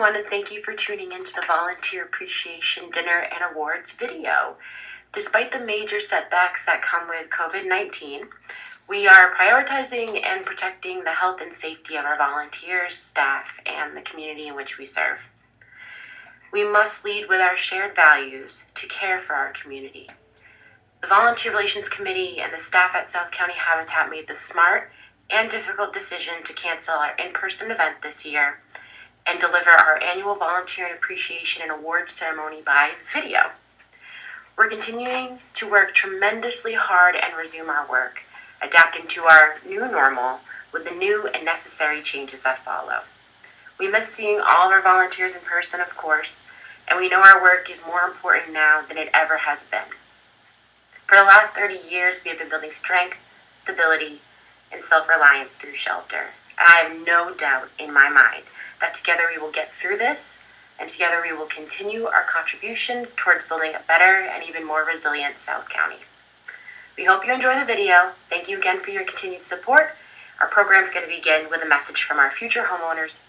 everyone, and thank you for tuning into the Volunteer Appreciation Dinner and Awards video. Despite the major setbacks that come with COVID-19, we are prioritizing and protecting the health and safety of our volunteers, staff, and the community in which we serve. We must lead with our shared values to care for our community. The Volunteer Relations Committee and the staff at South County Habitat made the smart and difficult decision to cancel our in-person event this year and deliver our annual Volunteer Appreciation and Awards ceremony by video. We're continuing to work tremendously hard and resume our work, adapting to our new normal with the new and necessary changes that follow. We miss seeing all of our volunteers in person, of course, and we know our work is more important now than it ever has been. For the last 30 years, we have been building strength, stability, and self-reliance through shelter. And I have no doubt in my mind that together we will get through this, and together we will continue our contribution towards building a better and even more resilient South County. We hope you enjoy the video. Thank you again for your continued support. Our program is going to begin with a message from our future homeowners.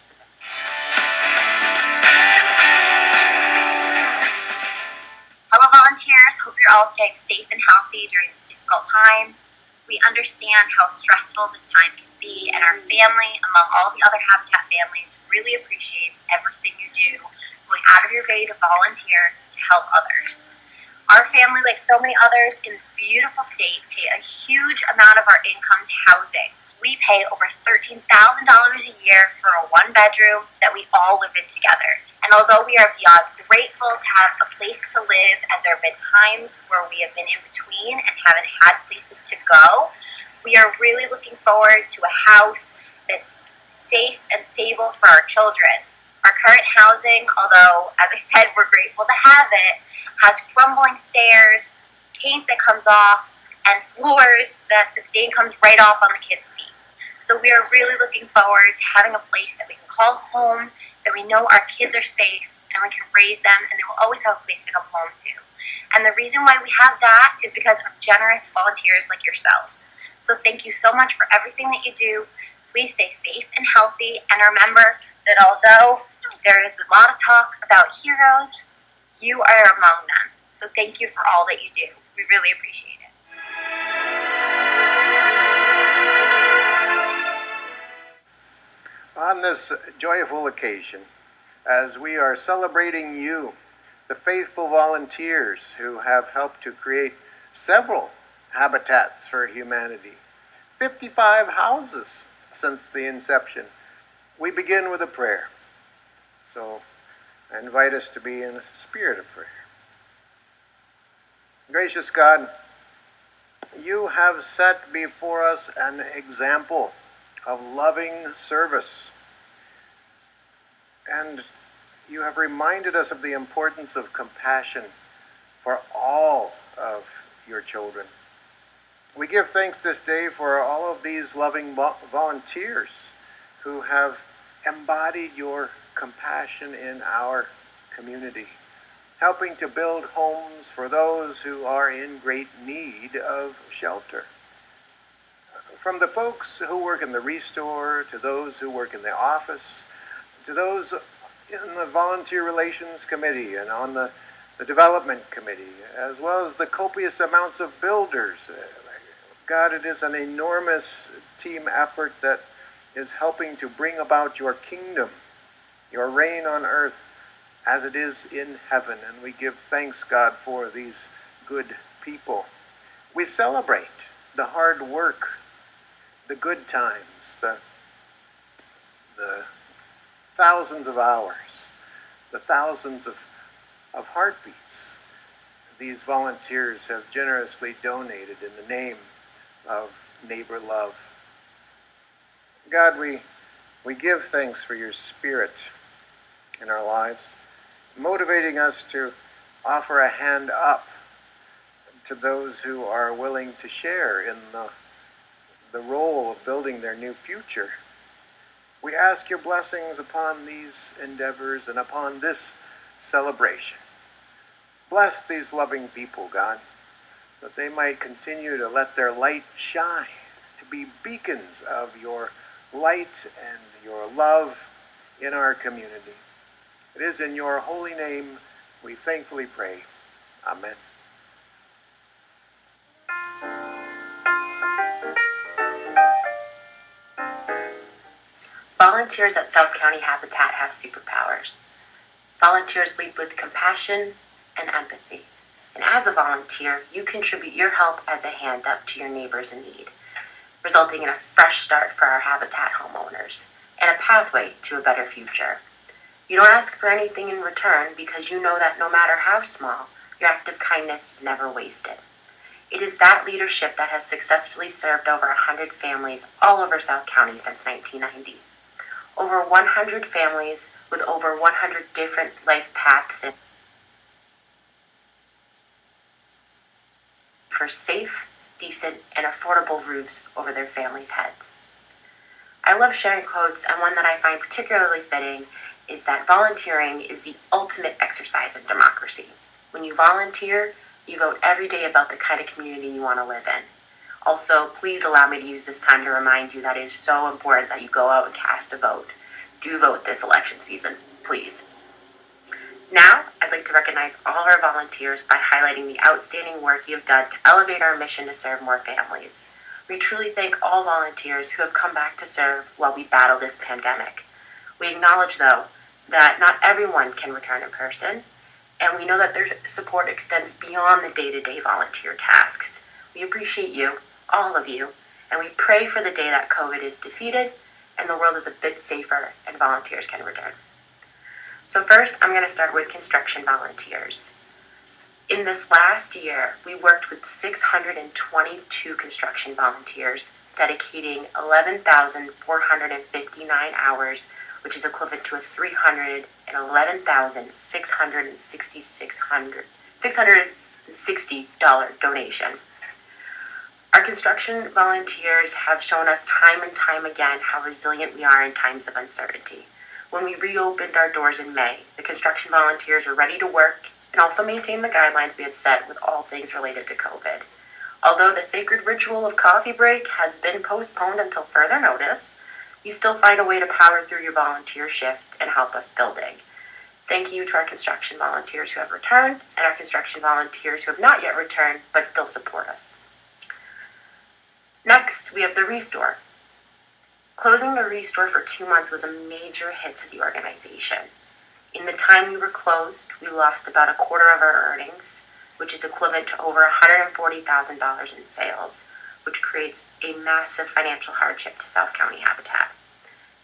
Hello volunteers, hope you're all staying safe and healthy during this difficult time. We understand how stressful this time can be, and our family, among all the other Habitat families, really appreciates everything you do, going out of your way to volunteer to help others. Our family, like so many others in this beautiful state, pay a huge amount of our income to housing. We pay over $13,000 a year for a one-bedroom that we all live in together. And although we are beyond grateful to have a place to live, as there have been times where we have been in between and haven't had places to go, we are really looking forward to a house that's safe and stable for our children. Our current housing, although, as I said, we're grateful to have it, has crumbling stairs, paint that comes off, and floors that the stain comes right off on the kids' feet. So we are really looking forward to having a place that we can call home, that we know our kids are safe, and we can raise them, and they will always have a place to come home to. And the reason why we have that is because of generous volunteers like yourselves. So thank you so much for everything that you do. Please stay safe and healthy, and remember that although there is a lot of talk about heroes, you are among them. So thank you for all that you do. We really appreciate it. On this joyful occasion, as we are celebrating you, the faithful volunteers who have helped to create several habitats for humanity, 55 houses since the inception, we begin with a prayer. So I invite us to be in a spirit of prayer. Gracious God, you have set before us an example of loving service, and you have reminded us of the importance of compassion for all of your children. We give thanks this day for all of these loving volunteers who have embodied your compassion in our community, helping to build homes for those who are in great need of shelter. From the folks who work in the Restore, to those who work in the office, to those in the Volunteer Relations Committee and on the Development Committee, as well as the copious amounts of builders. God, it is an enormous team effort that is helping to bring about your kingdom, your reign on earth as it is in heaven. And we give thanks, God, for these good people. We celebrate the hard work, the good times, the thousands of hours, the thousands of heartbeats these volunteers have generously donated in the name of neighbor love. God, we give thanks for your Spirit in our lives, motivating us to offer a hand up to those who are willing to share in the role of building their new future. We ask your blessings upon these endeavors and upon this celebration. Bless these loving people, God, that they might continue to let their light shine, to be beacons of your light and your love in our community. It is in your holy name we thankfully pray. Amen. Volunteers at South County Habitat have superpowers. Volunteers lead with compassion and empathy. And as a volunteer, you contribute your help as a hand up to your neighbors in need, resulting in a fresh start for our Habitat homeowners and a pathway to a better future. You don't ask for anything in return because you know that no matter how small, your act of kindness is never wasted. It is that leadership that has successfully served over 100 families all over South County since 1990. Over 100 families with over 100 different life paths for safe, decent, and affordable roofs over their families' heads. I love sharing quotes, and one that I find particularly fitting is that volunteering is the ultimate exercise in democracy. When you volunteer, you vote every day about the kind of community you want to live in. Also, please allow me to use this time to remind you that it is so important that you go out and cast a vote. Do vote this election season, please. Now, I'd like to recognize all of our volunteers by highlighting the outstanding work you have done to elevate our mission to serve more families. We truly thank all volunteers who have come back to serve while we battle this pandemic. We acknowledge, though, that not everyone can return in person, and we know that their support extends beyond the day-to-day volunteer tasks. We appreciate you, all of you, and we pray for the day that COVID is defeated and the world is a bit safer and volunteers can return. So first, I'm going to start with construction volunteers. In this last year, we worked with 622 construction volunteers, dedicating 11,459 hours, which is equivalent to a $311,660 donation. Our construction volunteers have shown us time and time again how resilient we are in times of uncertainty. When we reopened our doors in May, the construction volunteers were ready to work and also maintain the guidelines we had set with all things related to COVID. Although the sacred ritual of coffee break has been postponed until further notice, you still find a way to power through your volunteer shift and help us building. Thank you to our construction volunteers who have returned and our construction volunteers who have not yet returned but still support us. Next, we have the Restore. Closing the Restore for 2 months was a major hit to the organization. In the time we were closed, we lost about a quarter of our earnings, which is equivalent to over $140,000 in sales, which creates a massive financial hardship to South County Habitat.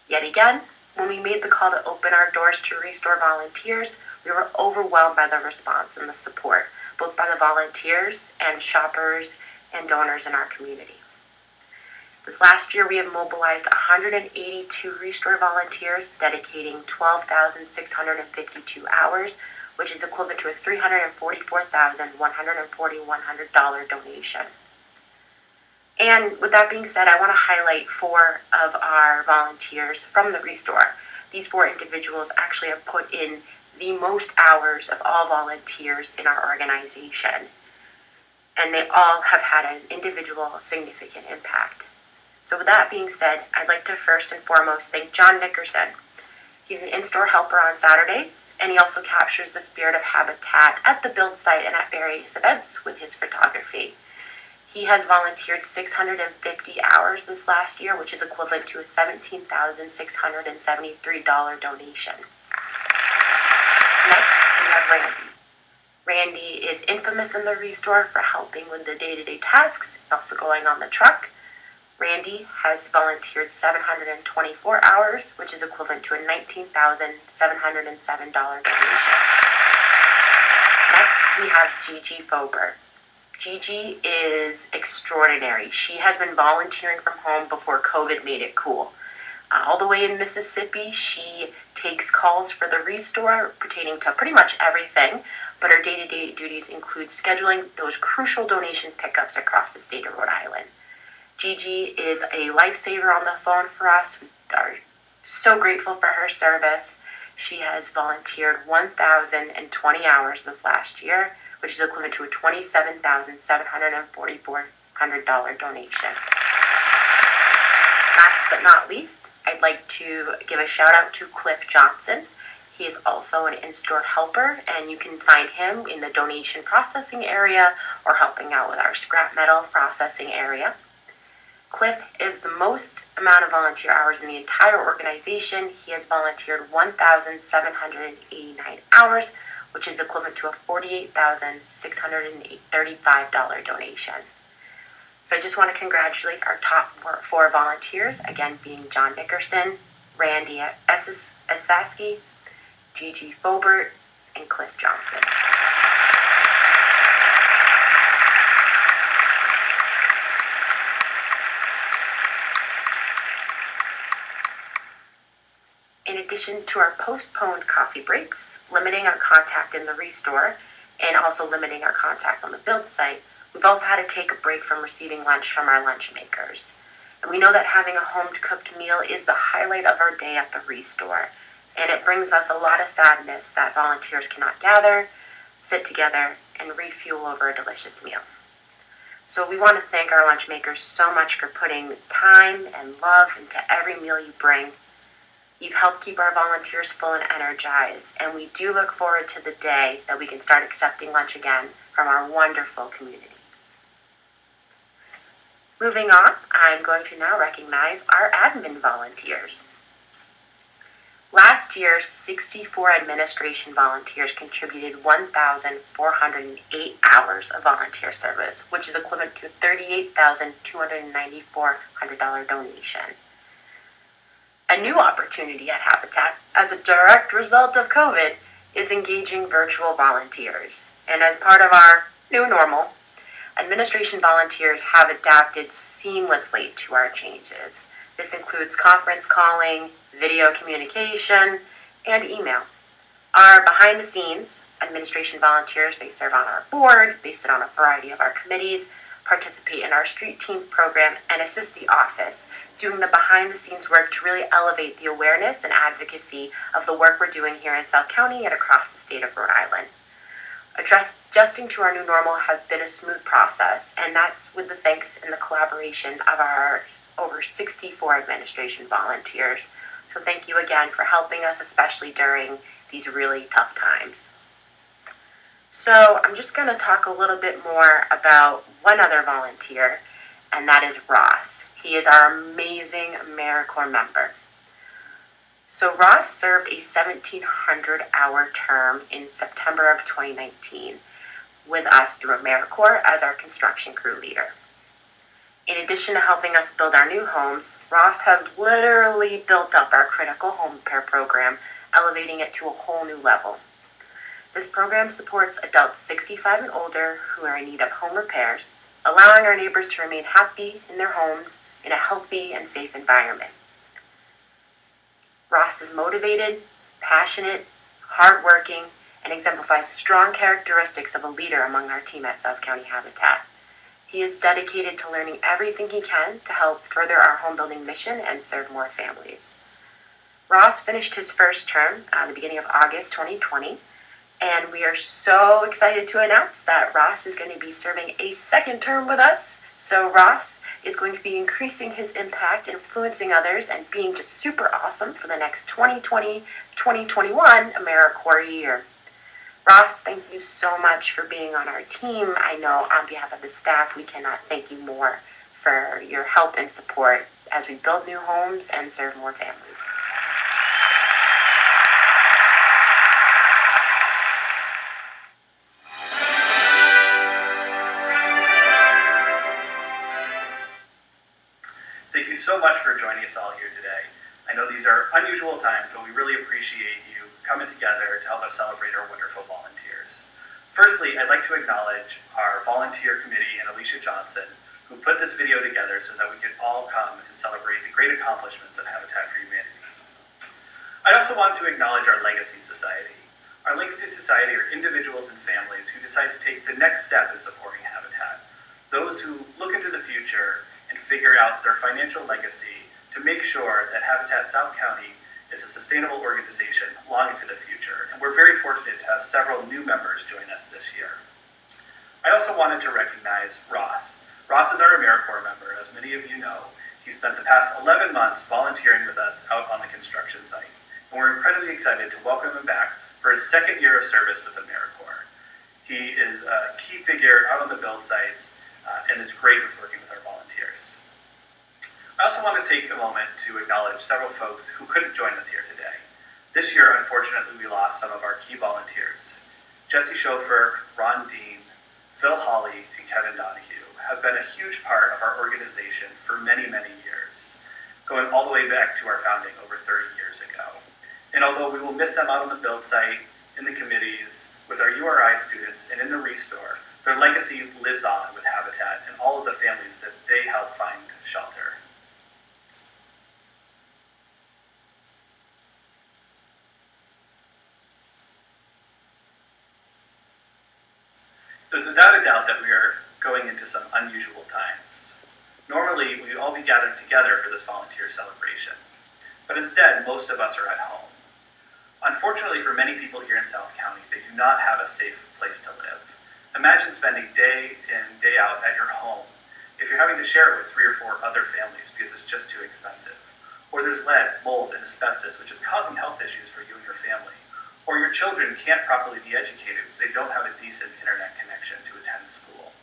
Yet again, when we made the call to open our doors to Restore volunteers, we were overwhelmed by the response and the support, both by the volunteers and shoppers and donors in our community. This last year, we have mobilized 182 Restore volunteers, dedicating 12,652 hours, which is equivalent to a $344,141 donation. And with that being said, I want to highlight 4 of our volunteers from the Restore. These 4 individuals actually have put in the most hours of all volunteers in our organization, and they all have had an individual significant impact. So with that being said, I'd like to first and foremost thank John Nickerson. He's an in-store helper on Saturdays, and he also captures the spirit of Habitat at the build site and at various events with his photography. He has volunteered 650 hours this last year, which is equivalent to a $17,673 donation. Next, we have Randy. Randy is infamous in the Restore for helping with the day-to-day tasks and also going on the truck. Randy has volunteered 724 hours, which is equivalent to a $19,707 donation. Next, we have Gigi Fober. Gigi is extraordinary. She has been volunteering from home before COVID made it cool. All the way in Mississippi, she takes calls for the Restore pertaining to pretty much everything, but her day-to-day duties include scheduling those crucial donation pickups across the state of Rhode Island. Gigi is a lifesaver on the phone for us. We are so grateful for her service. She has volunteered 1,020 hours this last year, which is equivalent to a $27,744 donation. Last but not least, I'd like to give a shout out to Cliff Johnson. He is also an in-store helper, and you can find him in the donation processing area or helping out with our scrap metal processing area. Cliff is the most amount of volunteer hours in the entire organization. He has volunteered 1,789 hours, which is equivalent to a $48,635 donation. So I just want to congratulate our top 4 volunteers, again being John Nickerson, Randy Esaski, Gigi Fobert, and Cliff Johnson. In addition to our postponed coffee breaks, limiting our contact in the restore, and also limiting our contact on the build site, we've also had to take a break from receiving lunch from our lunch makers. And we know that having a home-cooked meal is the highlight of our day at the restore, and it brings us a lot of sadness that volunteers cannot gather, sit together, and refuel over a delicious meal. So we want to thank our lunch makers so much for putting time and love into every meal you bring. You've helped keep our volunteers full and energized, and we do look forward to the day that we can start accepting lunch again from our wonderful community. Moving on, I'm going to now recognize our admin volunteers. Last year, 64 administration volunteers contributed 1,408 hours of volunteer service, which is equivalent to a $38,294 donation. A new opportunity at Habitat, as a direct result of COVID, is engaging virtual volunteers. And as part of our new normal, administration volunteers have adapted seamlessly to our changes. This includes conference calling, video communication, and email. Our behind-the-scenes administration volunteers, they serve on our board, they sit on a variety of our committees, participate in our street team program, and assist the office, doing the behind-the-scenes work to really elevate the awareness and advocacy of the work we're doing here in South County and across the state of Rhode Island. Adjusting to our new normal has been a smooth process, and that's with the thanks and the collaboration of our over 64 administration volunteers. So thank you again for helping us, especially during these really tough times. So I'm just going to talk a little bit more about one other volunteer, and that is Ross. He is our amazing AmeriCorps member. So Ross served a 1,700-hour term in September of 2019 with us through AmeriCorps as our construction crew leader. In addition to helping us build our new homes, Ross has literally built up our critical home repair program, elevating it to a whole new level. This program supports adults 65 and older who are in need of home repairs, allowing our neighbors to remain happy in their homes in a healthy and safe environment. Ross is motivated, passionate, hardworking, and exemplifies strong characteristics of a leader among our team at South County Habitat. He is dedicated to learning everything he can to help further our home building mission and serve more families. Ross finished his first term at the beginning of August 2020, and we are so excited to announce that Ross is going to be serving a second term with us. So Ross is going to be increasing his impact, influencing others, and being just super awesome for the next 2020-2021 AmeriCorps year. Ross, thank you so much for being on our team. I know on behalf of the staff, we cannot thank you more for your help and support as we build new homes and serve more families. Thank you so much for joining us all here today. I know these are unusual times, but we really appreciate you coming together to help us celebrate our wonderful volunteers. Firstly, I'd like to acknowledge our volunteer committee and Alicia Johnson, who put this video together so that we could all come and celebrate the great accomplishments of Habitat for Humanity. I also want to acknowledge our Legacy Society. Our Legacy Society are individuals and families who decide to take the next step in supporting Habitat. Those who look into the future and figure out their financial legacy to make sure that Habitat South County is a sustainable organization long into the future. And we're very fortunate to have several new members join us this year. I also wanted to recognize Ross. Ross is our AmeriCorps member. As many of you know, he spent the past 11 months volunteering with us out on the construction site. and we're incredibly excited to welcome him back for his second year of service with AmeriCorps. He is a key figure out on the build sites and is great with working with our volunteers. I also want to take a moment to acknowledge several folks who couldn't join us here today. This year, unfortunately, we lost some of our key volunteers. Jesse Schofer, Ron Dean, Phil Hawley, and Kevin Donohue have been a huge part of our organization for many, many years, going all the way back to our founding over 30 years ago. And although we will miss them out on the build site, in the committees, with our URI students, and in the restore, their legacy lives on with Habitat and all of the families that they help find shelter. It is without a doubt that we are going into some unusual times. Normally, we'd all be gathered together for this volunteer celebration, but instead, most of us are at home. Unfortunately for many people here in South County, they do not have a safe place to live. Imagine spending day in, day out at your home if you're having to share it with 3 or 4 other families because it's just too expensive. Or there's lead, mold, and asbestos, which is causing health issues for you and your family. Or your children can't properly be educated because they don't have a decent internet connection to attend school.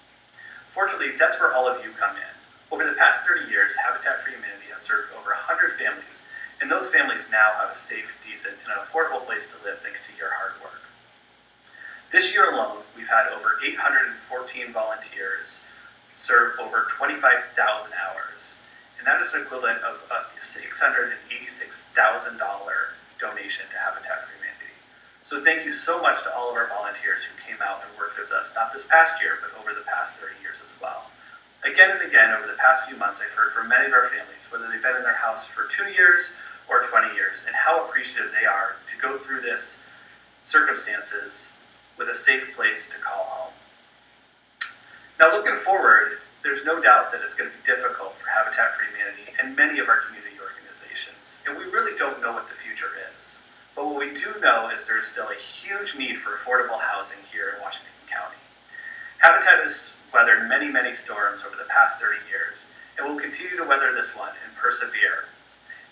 Fortunately, that's where all of you come in. Over the past 30 years, Habitat for Humanity has served over 100 families, and those families now have a safe, decent, and affordable place to live thanks to your hard work. This year alone, we've had over 814 volunteers serve over 25,000 hours, and that is an equivalent of a $686,000 donation to Habitat for Humanity. So thank you so much to all of our volunteers who came out and worked with us, not this past year, but over the past 30 years as well. Again and again, over the past few months, I've heard from many of our families, whether they've been in their house for 2 years or 20 years, and how appreciative they are to go through this circumstances with a safe place to call home. Now, looking forward, there's no doubt that it's going to be difficult for Habitat for Humanity and many of our community organizations, and we really don't know what the future is. But what we do know is there is still a huge need for affordable housing here in Washington County. Habitat has weathered many, many storms over the past 30 years, and will continue to weather this one and persevere.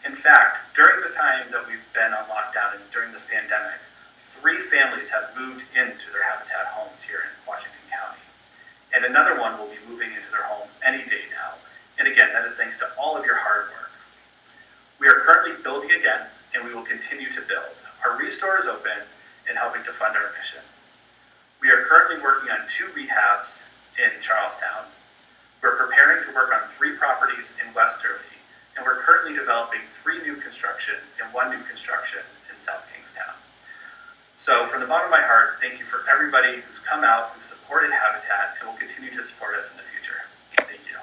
In fact, during the time that we've been on lockdown and during this pandemic, 3 families have moved into their Habitat homes here in Washington County. And another one will be moving into their home any day now. And again, that is thanks to all of your hard work. We are currently building again, and we will continue to build. Our restore is open and helping to fund our mission. We are currently working on 2 rehabs in Charlestown. We're preparing to work on 3 properties in Westerly, and we're currently developing 3 new construction and 1 new construction in South Kingstown. So from the bottom of my heart, thank you for everybody who's come out, who's supported Habitat, and will continue to support us in the future. Thank you.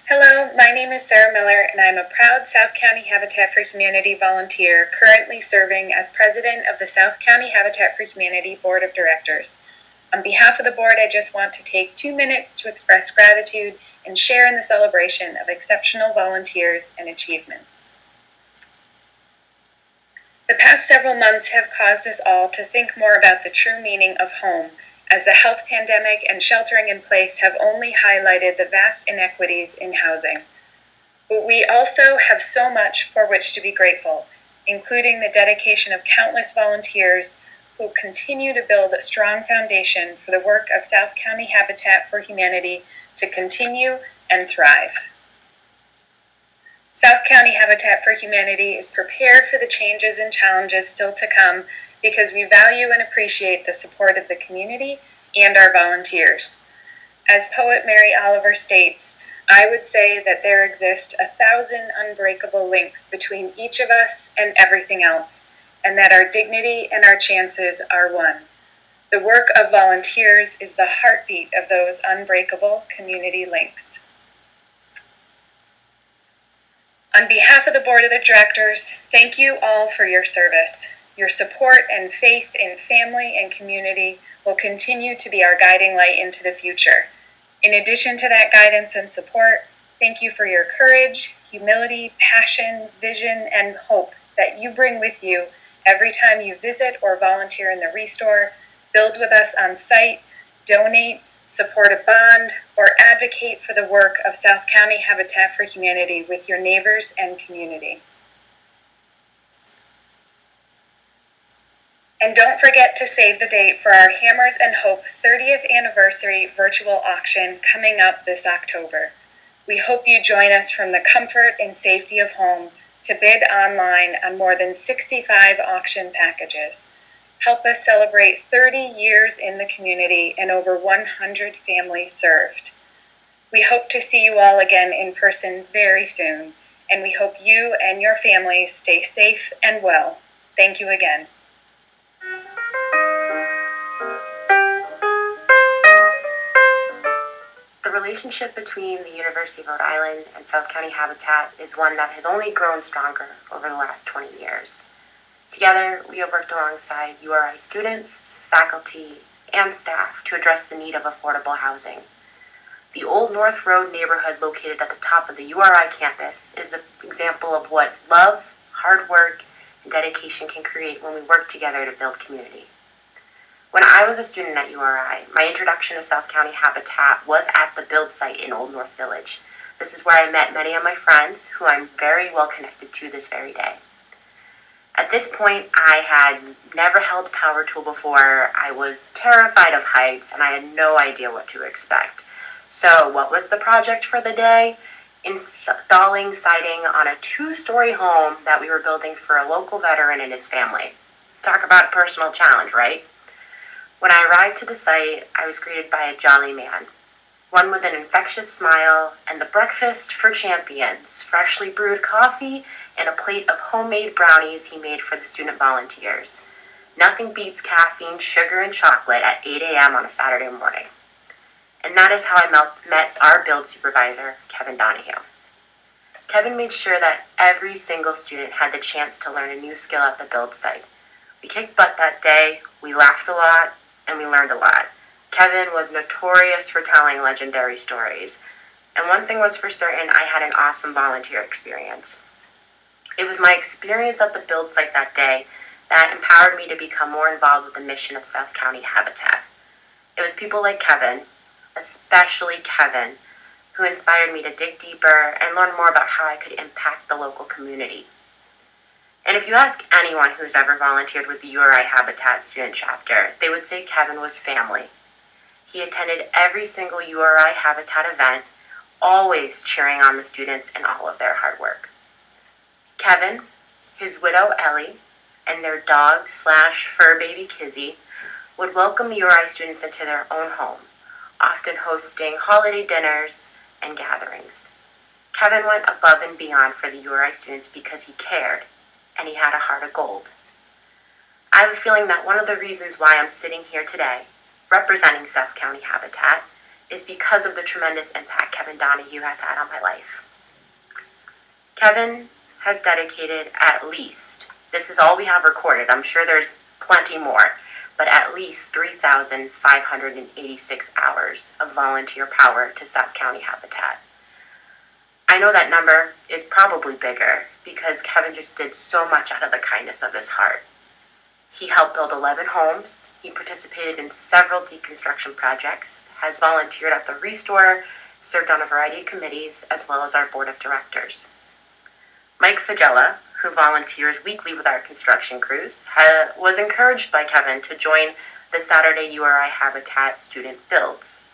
Hello, my name is Sarah Miller, and I'm a proud South County Habitat for Humanity volunteer currently serving as president of the South County Habitat for Humanity Board of Directors. On behalf of the board, I just want to take 2 minutes to express gratitude and share in the celebration of exceptional volunteers and achievements. The past several months have caused us all to think more about the true meaning of home, as the health pandemic and sheltering in place have only highlighted the vast inequities in housing. But we also have so much for which to be grateful, including the dedication of countless volunteers who continue to build a strong foundation for the work of South County Habitat for Humanity to continue and thrive. South County Habitat for Humanity is prepared for the changes and challenges still to come because we value and appreciate the support of the community and our volunteers. As poet Mary Oliver states, I would say that there exist 1,000 unbreakable links between each of us and everything else, and that our dignity and our chances are one. The work of volunteers is the heartbeat of those unbreakable community links. On behalf of the Board of the Directors, thank you all for your service. Your support and faith in family and community will continue to be our guiding light into the future. In addition to that guidance and support, thank you for your courage, humility, passion, vision, and hope that you bring with you every time you visit or volunteer in the Restore, build with us on site, donate, support a bond, or advocate for the work of South County Habitat for Humanity with your neighbors and community. And don't forget to save the date for our Hammers and Hope 30th anniversary virtual auction coming up this October. We hope you join us from the comfort and safety of home to bid online on more than 65 auction packages. Help us celebrate 30 years in the community and over 100 families served. We hope to see you all again in person very soon, and we hope you and your families stay safe and well. Thank you again. The relationship between the University of Rhode Island and South County Habitat is one that has only grown stronger over the last 20 years. Together, we have worked alongside URI students, faculty, and staff to address the need of affordable housing. The Old North Road neighborhood located at the top of the URI campus is an example of what love, hard work, and dedication can create when we work together to build community. When I was a student at URI, my introduction to South County Habitat was at the build site in Old North Village. This is where I met many of my friends who I'm very well connected to this very day. At this point, I had never held a power tool before, I was terrified of heights, and I had no idea what to expect. So what was the project for the day? Installing siding on a 2-story home that we were building for a local veteran and his family. Talk about a personal challenge, right? When I arrived to the site, I was greeted by a jolly man, one with an infectious smile and the breakfast for champions, freshly brewed coffee and a plate of homemade brownies he made for the student volunteers. Nothing beats caffeine, sugar, and chocolate at 8 a.m. on a Saturday morning. And that is how I met our build supervisor, Kevin Donohue. Kevin made sure that every single student had the chance to learn a new skill at the build site. We kicked butt that day, we laughed a lot, and we learned a lot. Kevin was notorious for telling legendary stories. And one thing was for certain, I had an awesome volunteer experience. It was my experience at the build site that day that empowered me to become more involved with the mission of South County Habitat. It was people like Kevin, especially Kevin, who inspired me to dig deeper and learn more about how I could impact the local community. And if you ask anyone who's ever volunteered with the URI Habitat student chapter, they would say Kevin was family. He attended every single URI Habitat event, always cheering on the students and all of their hard work. Kevin, his widow Ellie, and their dog/fur baby Kizzy would welcome the URI students into their own home, often hosting holiday dinners and gatherings. Kevin went above and beyond for the URI students because he cared, and he had a heart of gold. I have a feeling that one of the reasons why I'm sitting here today, representing South County Habitat, is because of the tremendous impact Kevin Donohue has had on my life. Kevin has dedicated at least, this is all we have recorded, I'm sure there's plenty more, but at least 3,586 hours of volunteer power to South County Habitat. I know that number is probably bigger because Kevin just did so much out of the kindness of his heart. He helped build 11 homes, he participated in several deconstruction projects, has volunteered at the Restore, served on a variety of committees, as well as our board of directors. Mike Fagella, who volunteers weekly with our construction crews, was encouraged by Kevin to join the Saturday URI Habitat student builds.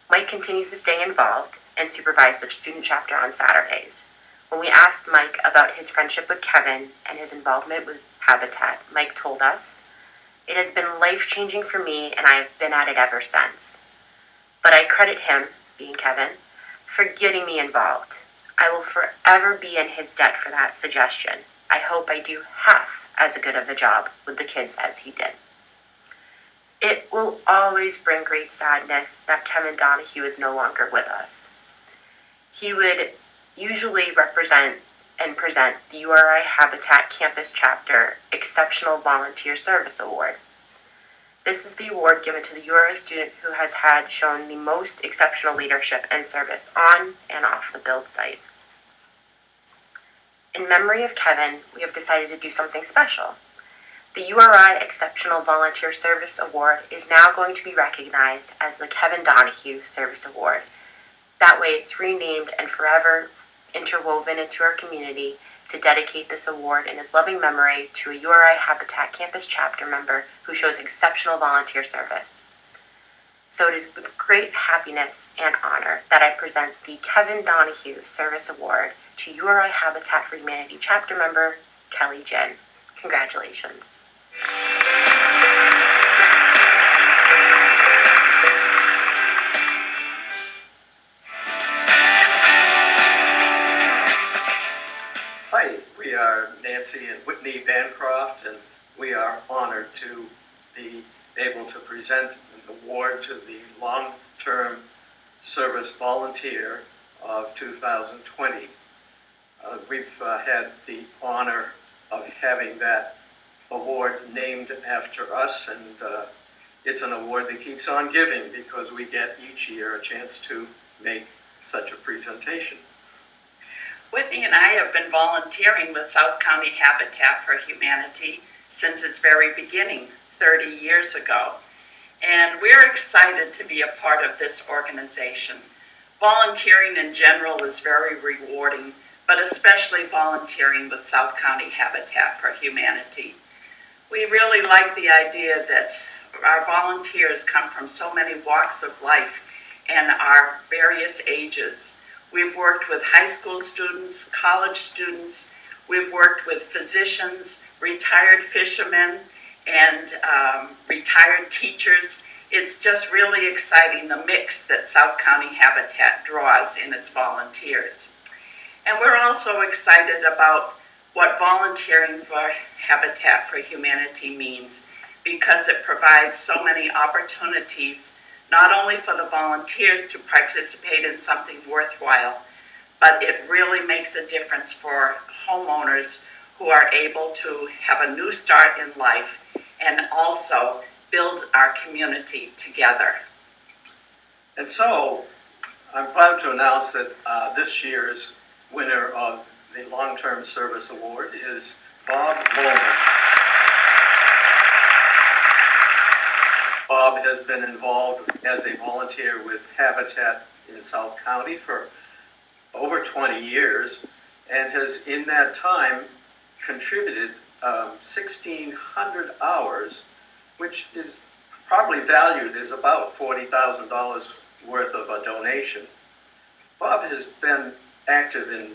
Mike continues to stay involved and supervise the student chapter on Saturdays. When we asked Mike about his friendship with Kevin and his involvement with Habitat, Mike told us, "It has been life-changing for me and I have been at it ever since. But I credit him, being Kevin, for getting me involved. I will forever be in his debt for that suggestion. I hope I do half as good of a job with the kids as he did." It will always bring great sadness that Kevin Donohue is no longer with us. He would usually represent and present the URI Habitat Campus Chapter Exceptional Volunteer Service Award. This is the award given to the URI student who has shown the most exceptional leadership and service on and off the build site. In memory of Kevin, we have decided to do something special. The URI Exceptional Volunteer Service Award is now going to be recognized as the Kevin Donohue Service Award. That way it's renamed and forever interwoven into our community to dedicate this award in his loving memory to a URI Habitat Campus chapter member who shows exceptional volunteer service. So it is with great happiness and honor that I present the Kevin Donohue Service Award to URI Habitat for Humanity chapter member Kelly Jin. Congratulations. Hi, we are Nancy and Whitney Bancroft, and we are honored to be able to present an award to the long-term service volunteer of 2020. We've had the honor of having that award named after us, and it's an award that keeps on giving because we get each year a chance to make such a presentation. Whitney and I have been volunteering with South County Habitat for Humanity since its very beginning, 30 years ago. And we're excited to be a part of this organization. Volunteering in general is very rewarding, but especially volunteering with South County Habitat for Humanity. We really like the idea that our volunteers come from so many walks of life and are various ages. We've worked with high school students, college students, we've worked with physicians, retired fishermen, and retired teachers. It's just really exciting, the mix that South County Habitat draws in its volunteers. And we're also excited about what volunteering for Habitat for Humanity means, because it provides so many opportunities not only for the volunteers to participate in something worthwhile, but it really makes a difference for homeowners who are able to have a new start in life and also build our community together. And so, I'm proud to announce that this year's winner of the Long-Term Service Award is Bob Loman. Bob has been involved as a volunteer with Habitat in South County for over 20 years and has in that time contributed 1,600 hours, which is probably valued as about $40,000 worth of a donation. Bob has been active in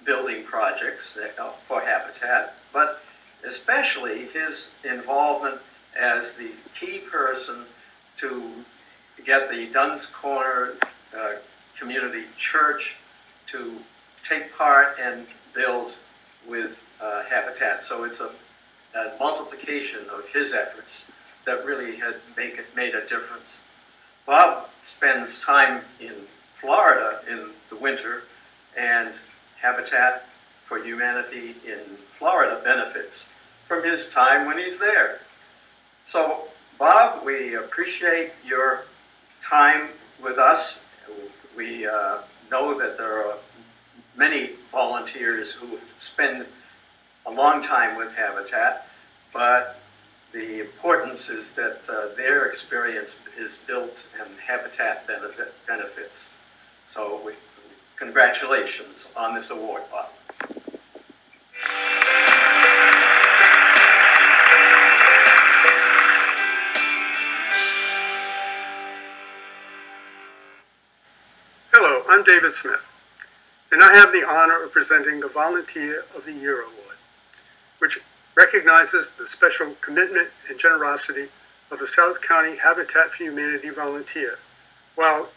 building projects for Habitat, but especially his involvement as the key person to get the Dunn's Corner Community Church to take part and build with Habitat. So it's a multiplication of his efforts that really had made a difference. Bob spends time in Florida in the winter, and Habitat for Humanity in Florida benefits from his time when he's there. So, Bob, we appreciate your time with us. We know that there are many volunteers who spend a long time with Habitat, but the importance is that their experience is built and Habitat benefits. So, congratulations on this award, Bob. Hello, I'm David Smith, and I have the honor of presenting the Volunteer of the Year Award, which recognizes the special commitment and generosity of the South County Habitat for Humanity volunteer while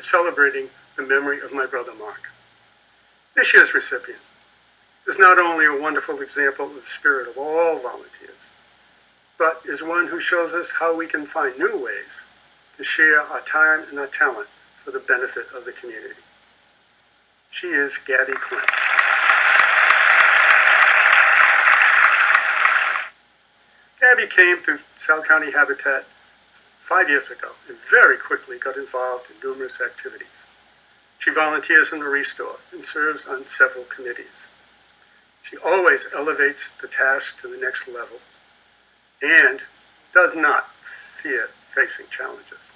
celebrating the memory of my brother Mark. This year's recipient is not only a wonderful example of the spirit of all volunteers, but is one who shows us how we can find new ways to share our time and our talent for the benefit of the community. She is Gabby Clint. Gabby came to South County Habitat 5 years ago and very quickly got involved in numerous activities. She volunteers in the Restore and serves on several committees. She always elevates the task to the next level and does not fear facing challenges.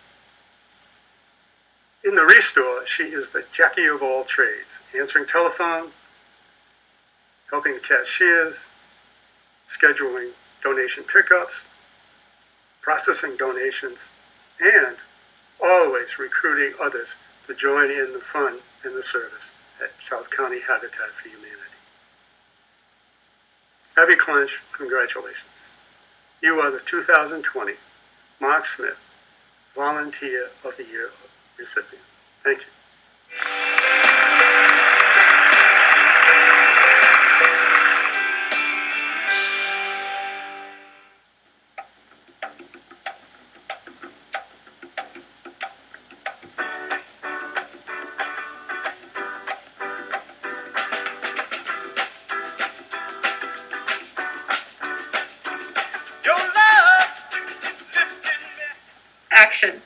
In the Restore, she is the Jackie of all trades, answering telephone, helping cashiers, scheduling donation pickups, processing donations, and always recruiting others to join in the fun and the service at South County Habitat for Humanity. Abby Clench, congratulations. You are the 2020 Mark Smith Volunteer of the Year recipient. Thank you. Action.